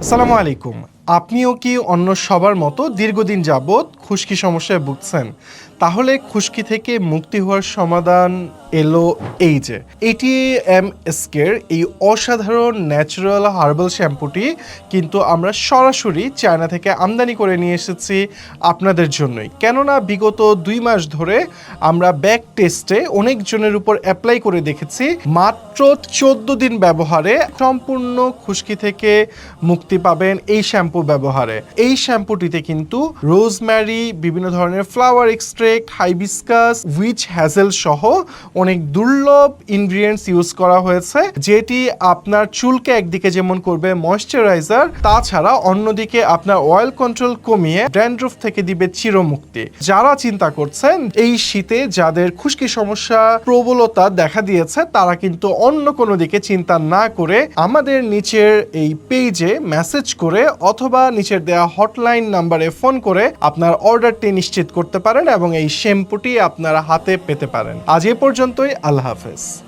আসসালামু আলাইকুম। আপনিও কি অন্য সবার মতো দীর্ঘদিন যাবৎ খুশকি সমস্যায় ভুগছেন? তাহলে খুশকি থেকে মুক্তি হওয়ার সমাধান এলো এই যে ATMSK-এর এই অসাধারণ ন্যাচারাল হার্বাল শ্যাম্পুটি কিন্তু আমরা সরাসরি চায়না থেকে আমদানি করে নিয়ে এসেছি আপনাদের জন্যই। কেননা বিগত 2 মাস ধরে আমরা ব্যাক টেস্টে অনেকজনের উপর অ্যাপ্লাই করে দেখেছি, মাত্র 14 দিন ব্যবহারে সম্পূর্ণ খুশকি থেকে মুক্তি পাবেন এই শ্যাম্পু ব্যবহারে। এই শ্যাম্পুটিতে কিন্তু রোজম্যারি, বিভিন্ন ধরনের ফ্লাওয়ার এক্সট্রেক্ট, হাইবিস্কাস, উইচ হ্যাজেল সহ অনেক দুর্লভ ইনগ্রিডিয়েন্টস ইউজ করা হয়েছে, যেটি আপনার চুলকে একদিকে যেমন করবে ময়েশ্চারাইজার, তাছাড়া অন্যদিকে আপনার অয়েল কন্ট্রোল কমিয়ে ড্যান্ড্রফ থেকে দিবে চিরমুক্তি। যারা চিন্তা করছেন এই শীতে যাদের খুশকি সমস্যা প্রবলতা দেখা দিয়েছে, তারা কিন্তু অন্য কোনো দিকে চিন্তা না করে আমাদের নিচের এই পেজে মেসেজ করে অথবা নিচের দেওয়া হটলাইন নাম্বারে ফোন করে আপনার অর্ডারটি নিশ্চিত করতে পারেন এবং এই শ্যাম্পুটি আপনারা হাতে পেতে পারেন। আজ এ পর্যন্তই। আল্লাহ হাফেজ।